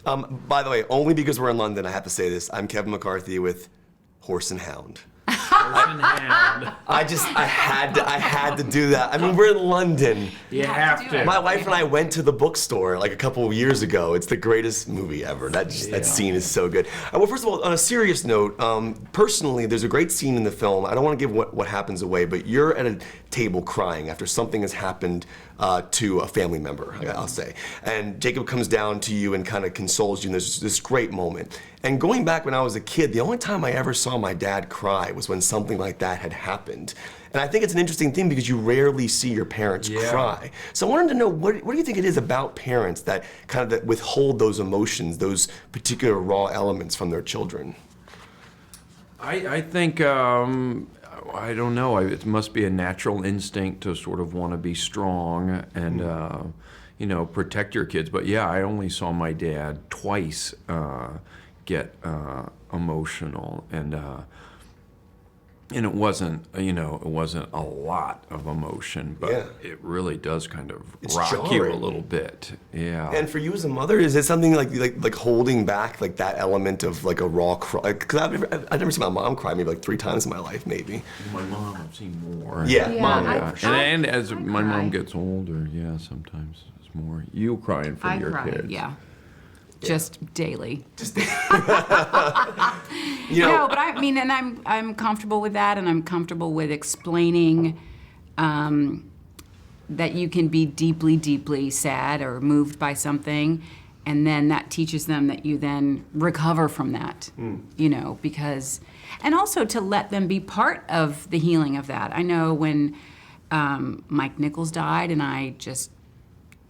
By the way, only because we're in London, I have to say this. I'm Kevin McCarthy with Horse and Hound. I had to do that. I mean, we're in London. You have to. My wife and I went to the bookstore like a couple of years ago. It's the greatest movie ever. That scene is so good. Well, first of all, on a serious note, personally, there's a great scene in the film. I don't want to give what happens away, but you're at a table crying after something has happened to a family member, I'll say. And Jacob comes down to you and kind of consoles you, and there's this great moment. And going back when I was a kid, the only time I ever saw my dad cry was when something like that had happened. And I think it's an interesting thing because you rarely see your parents cry. So I wanted to know, what do you think it is about parents that kind of that withhold those emotions, those particular raw elements from their children? I think, I don't know, it must be a natural instinct to sort of want to be strong and, you know, protect your kids. But yeah, I only saw my dad twice get emotional, and it wasn't, you know, it wasn't a lot of emotion, but it really does kind of rock you a little bit. Yeah. And for you as a mother, is it something like holding back like that element of like a raw cry? Because I've never seen my mom cry maybe like 3 times in my life, maybe. My mom, I've seen more. Mom. And as my mom gets older, sometimes it's more. You crying for your kids. Just daily. You know, No, but I mean, and I'm comfortable with that, and I'm comfortable with explaining that you can be deeply, deeply sad or moved by something, and then that teaches them that you then recover from that, you know, because, and also to let them be part of the healing of that. I know when Mike Nichols died, and I just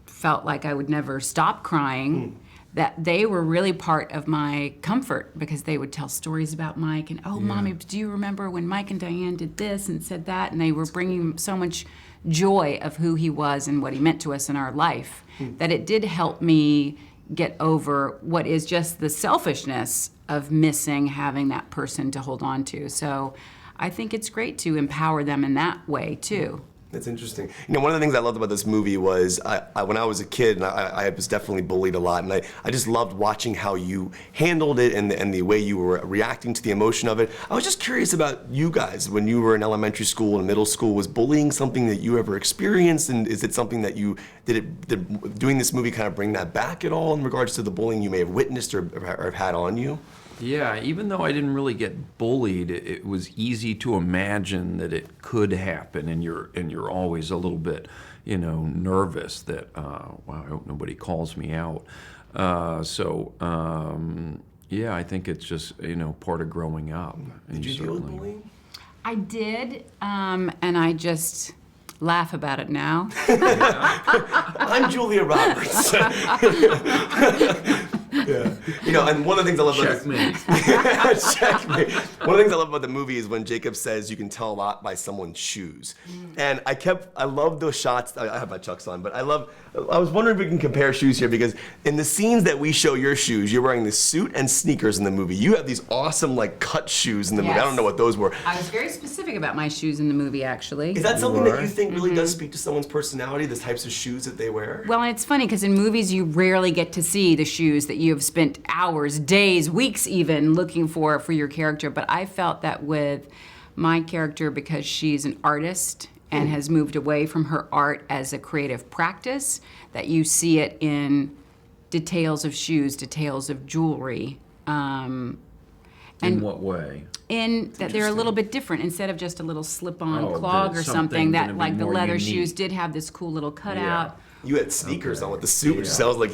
felt like I would never stop crying, that they were really part of my comfort, because they would tell stories about Mike and, Mommy, do you remember when Mike and Diane did this and said that? And they were bringing so much joy of who he was and what he meant to us in our life, that it did help me get over what is just the selfishness of missing having that person to hold on to. So I think it's great to empower them in that way too. That's interesting. You know, one of the things I loved about this movie was when I was a kid, and I was definitely bullied a lot, and I just loved watching how you handled it and the way you were reacting to the emotion of it. I was just curious about you guys when you were in elementary school and middle school. Was bullying something that you ever experienced, and is it something that did doing this movie kind of bring that back at all in regards to the bullying you may have witnessed or have had on you? Yeah, even though I didn't really get bullied, it was easy to imagine that it could happen, and you're always a little bit, you know, nervous that wow, I hope nobody calls me out. Yeah, I think it's just, you know, part of growing up. Did you deal with bullying? I did, and I just laugh about it now. I'm Julia Roberts. Yeah. You know, and one of the things I love about this Checkmate. One of the things I love about the movie is when Jacob says you can tell a lot by someone's shoes. And I love those shots. I have my Chucks on, but I was wondering if we can compare shoes here, because in the scenes that we show your shoes, you're wearing this suit and sneakers in the movie. You have these awesome like cut shoes in the movie. I don't know what those were. I was very specific about my shoes in the movie, actually. Is that something that you think really does speak to someone's personality, the types of shoes that they wear? Well, it's funny because in movies you rarely get to see the shoes that you have spent hours, days, weeks even looking for your character. But I felt that with my character, because she's an artist and has moved away from her art as a creative practice, that you see it in details of shoes, details of jewelry. In what way? In that they're a little bit different. Instead of just a little slip-on clog or something, that like the leather shoes did have this cool little cutout. You had sneakers on with the suit, which sounds like,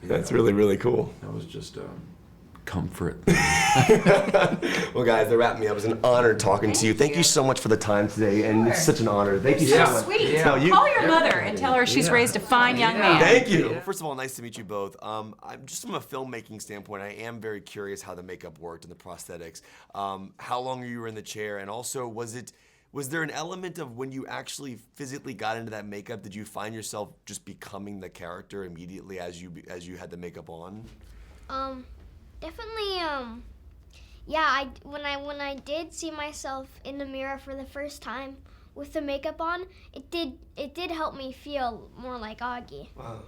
that's really, really cool. That was just comfort. Well, guys, they're wrapping me up. It was an honor talking to you. Thank you so much for the time today, and it's such an honor. Thank you so much. Sweet. No, Call your mother and tell her she's raised a fine young man. Thank you. First of all, nice to meet you both. I'm just from a filmmaking standpoint, I am very curious how the makeup worked and the prosthetics. How long you were in the chair, and also was there an element of when you actually physically got into that makeup, did you find yourself just becoming the character immediately as you had the makeup on? Definitely, when I did see myself in the mirror for the first time with the makeup on, it did help me feel more like Augie. Wow.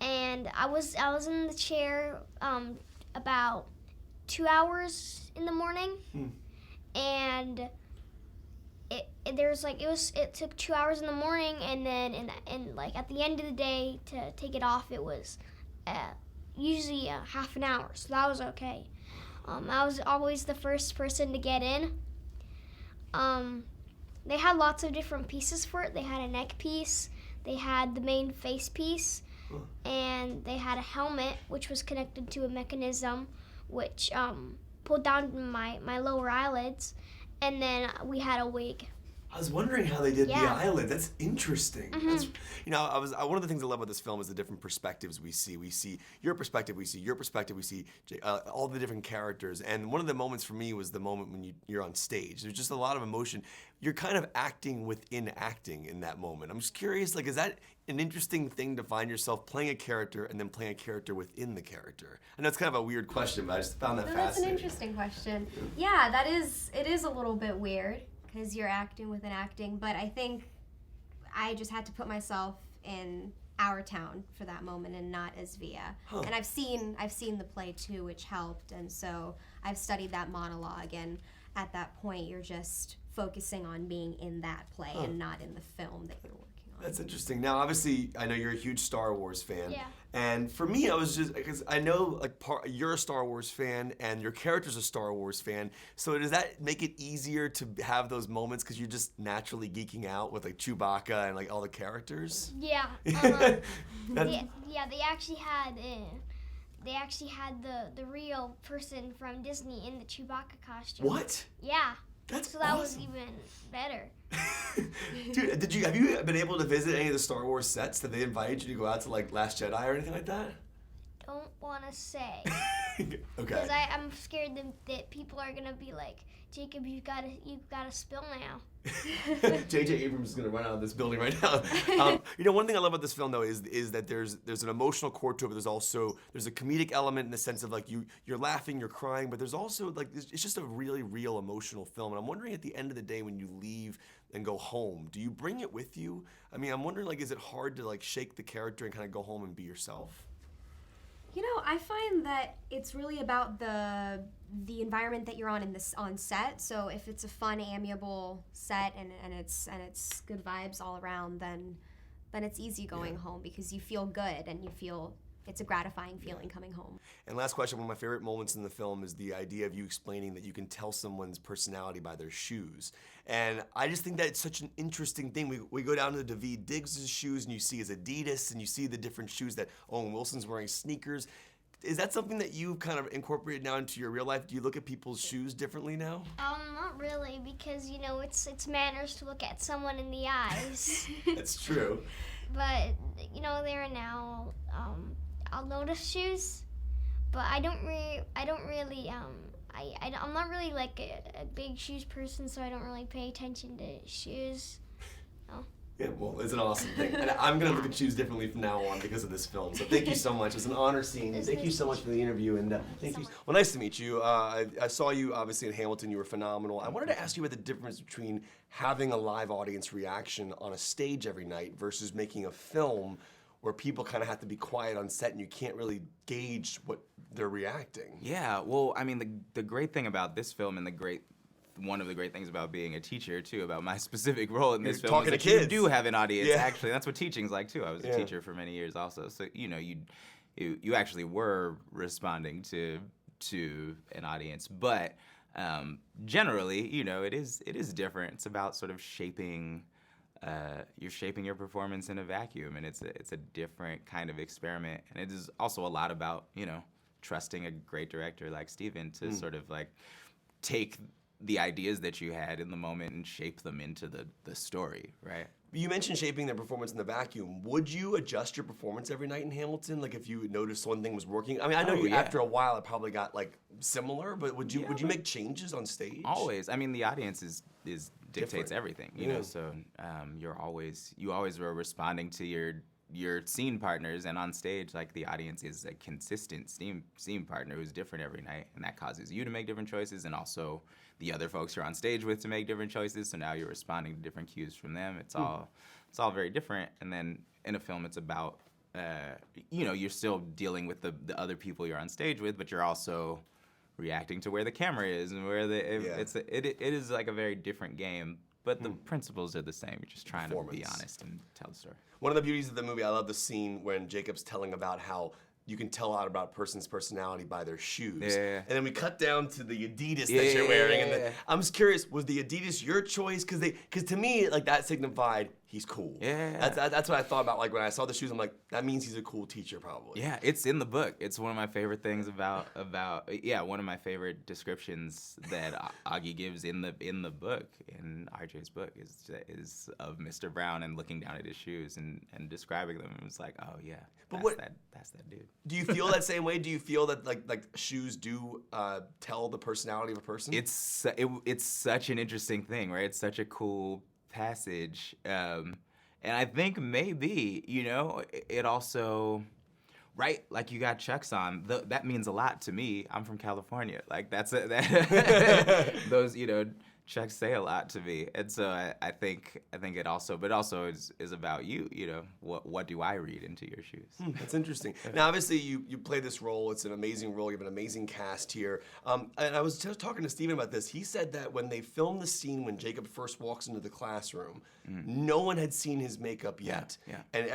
and I was in the chair about 2 hours in the morning, and it took 2 hours in the morning, and then and like at the end of the day to take it off, it was usually half an hour, so that was okay. I was always the first person to get in. They had lots of different pieces for it. They had a neck piece, they had the main face piece, and they had a helmet which was connected to a mechanism which pulled down my lower eyelids, and then we had a wig. I was wondering how they did the Yeah. eyelid. That's interesting. That's, one of the things I love about this film is the different perspectives we see. We see your perspective, we see your perspective, we see all the different characters. And one of the moments for me was the moment when you're on stage. There's just a lot of emotion. You're kind of acting within acting in that moment. I'm just curious, like, is that an interesting thing to find yourself playing a character and then playing a character within the character? I know it's kind of a weird question, but I just found that No, that's an fascinating. interesting question. Yeah, it is a little bit weird because you're acting within acting, but I think I just had to put myself in our town for that moment and not as Via. And I've seen the play too, which helped, and so I've studied that monologue, and at that point you're just focusing on being in that play and not in the film that you're working on. That's interesting. Now, obviously, I know you're a huge Star Wars fan. Yeah. And for me, I was just, because I know, like, you're a Star Wars fan and your character's a Star Wars fan. So does that make it easier to have those moments because you're just naturally geeking out with, like, Chewbacca and, like, all the characters? Yeah. That's- They actually had the real person from Disney in the Chewbacca costume. What? Yeah. That's So that was awesome. even better. Dude, have you been able to visit any of the Star Wars sets? Did they invite you to go out to, like, Last Jedi or anything like that? Don't want to say. Okay. Because I'm scared that people are gonna be like, Jacob, you've got to spill now. J.J. Abrams is going to run out of this building right now. One thing I love about this film, though, is that there's an emotional core to it, but there's a comedic element in the sense of, like, you're laughing, you're crying, but there's also, like, it's just a really real emotional film. And I'm wondering, at the end of the day, when you leave and go home, do you bring it with you? I mean, I'm wondering, like, is it hard to, like, shake the character and kind of go home and be yourself? You know, I find that it's really about the environment that you're on set. So if it's a fun, amiable set and it's good vibes all around, then it's easy going home because you feel good and you feel it's a gratifying feeling coming home. And last question, one of my favorite moments in the film is the idea of you explaining that you can tell someone's personality by their shoes. And I just think that it's such an interesting thing. We go down to David Diggs' shoes and you see his Adidas and you see the different shoes that Owen Wilson's wearing, sneakers. Is that something that you've kind of incorporated now into your real life? Do you look at people's shoes differently now? Not really, because it's manners to look at someone in the eyes. That's true. But there and now, I'll notice shoes, but I'm not really like a big shoes person, so I don't really pay attention to shoes. No. Yeah, well, it's an awesome thing. And I'm going to look at shoes differently from now on because of this film. So thank you so much. It was an honor seeing you. Thank you so much for the interview. And thank you. Well, nice to meet you. I saw you, obviously, in Hamilton. You were phenomenal. I wanted to ask you about the difference between having a live audience reaction on a stage every night versus making a film where people kind of have to be quiet on set and you can't really gauge what they're reacting. Yeah, well, I mean, the great thing about this film and one of the great things about being a teacher too, about my specific role in this You're film, is talking that to you kids. do have an audience. Yeah. Actually, that's what teaching's like too. I was a teacher for many years also, so you actually were responding to an audience, but generally, it is different. It's about sort of shaping. You're shaping your performance in a vacuum, and it's a different kind of experiment. And it is also a lot about trusting a great director like Steven to sort of like take the ideas that you had in the moment and shape them into the story, right? You mentioned shaping their performance in the vacuum. Would you adjust your performance every night in Hamilton? Like if you noticed one thing was working? I mean, I know after a while it probably got like similar, but would you make changes on stage? Always. I mean, the audience is dictates Different. everything, you know. So you always were responding to your scene partners, and on stage, like the audience is a consistent scene partner who's different every night, and that causes you to make different choices, and also the other folks you're on stage with to make different choices. So now you're responding to different cues from them. It's all very different. And then in a film, it's about you're still dealing with the other people you're on stage with, but you're also reacting to where the camera is and where it is like a very different game. But the principles are the same. You're just trying to be honest and tell the story. One of the beauties of the movie, I love the scene when Jacob's telling about how you can tell a lot about a person's personality by their shoes. Yeah. And then we cut down to the Adidas that you're wearing. And I'm just curious, was the Adidas your choice? Because to me, like, that signified he's cool. Yeah. That's what I thought about. Like, when I saw the shoes, I'm like, that means he's a cool teacher, probably. Yeah, it's in the book. It's one of my favorite things about one of my favorite descriptions that Augie gives in the book, in RJ's book, is of Mr. Brown and looking down at his shoes and describing them. It was like, oh yeah, that's that dude. Do you feel that same way? Do you feel that like shoes do tell the personality of a person? It's such an interesting thing, right? It's such a cool passage, and I think maybe it also, right? Like, you got Chucks on. That means a lot to me. I'm from California. Like, those Chucks say a lot to me, and so I think it also, but also is about you. What do I read into your shoes? That's interesting. Now, obviously, you play this role. It's an amazing role. You have an amazing cast here. And I was just talking to Steven about this. He said that when they filmed the scene when Jacob first walks into the classroom, no one had seen his makeup yet. Yeah. And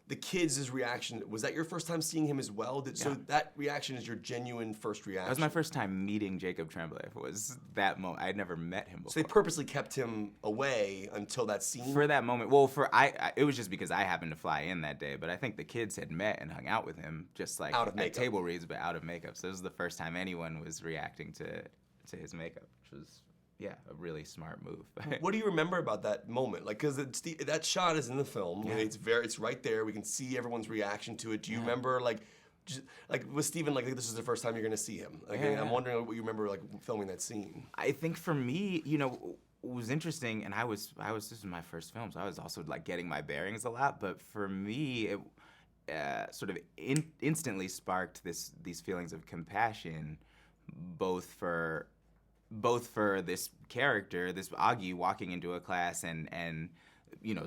the kids' reaction, was that your first time seeing him as well? So that reaction is your genuine first reaction? That was my first time meeting Jacob Tremblay. Was that moment. I had never met him before. So they purposely kept him away until that scene? For that moment. Well, it was just because I happened to fly in that day, but I think the kids had met and hung out with him, just like out of makeup. At table reads, but out of makeup. So this was the first time anyone was reacting to his makeup, which was, a really smart move. What do you remember about that moment? Like, because that shot is in the film. Yeah. It's right there. We can see everyone's reaction to it. Do you remember, like with Steven, like this is the first time you're gonna see him? Like, I'm wondering what you remember, like, filming that scene. I think for me, what was interesting, and this is my first film, so I was also like getting my bearings a lot. But for me, it sort of instantly sparked these feelings of compassion, both for this character, this Augie, walking into a class and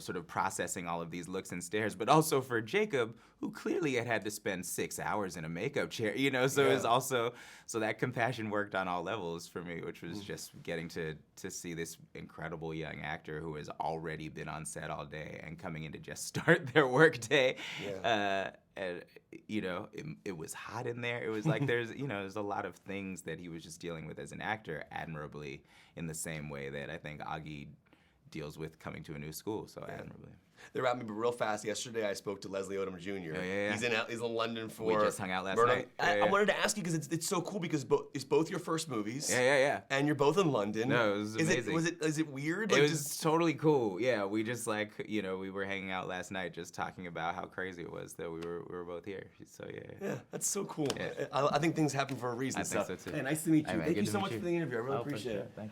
sort of processing all of these looks and stares, but also for Jacob, who clearly had to spend 6 hours in a makeup chair, so it was also, so that compassion worked on all levels for me, which was just getting to see this incredible young actor who has already been on set all day and coming in to just start their work day. And, it was hot in there. It was like there's a lot of things that he was just dealing with as an actor admirably, in the same way that I think Augie deals with coming to a new school so admirably. They wrapped me up real fast. Yesterday, I spoke to Leslie Odom Jr. Oh, yeah. He's in London for. We just hung out last night. I wanted to ask you because it's so cool because it's both your first movies. Yeah. And you're both in London. No, it was amazing. Is it weird? It was totally cool. Yeah, we just we were hanging out last night just talking about how crazy it was that we were both here. So yeah. Yeah, that's so cool. Yeah. I think things happen for a reason. I think so too. Hey, nice to meet you. Hey, man, Thank you good to so meet much you. for the interview. I really Oh, for appreciate sure. it. Thank you.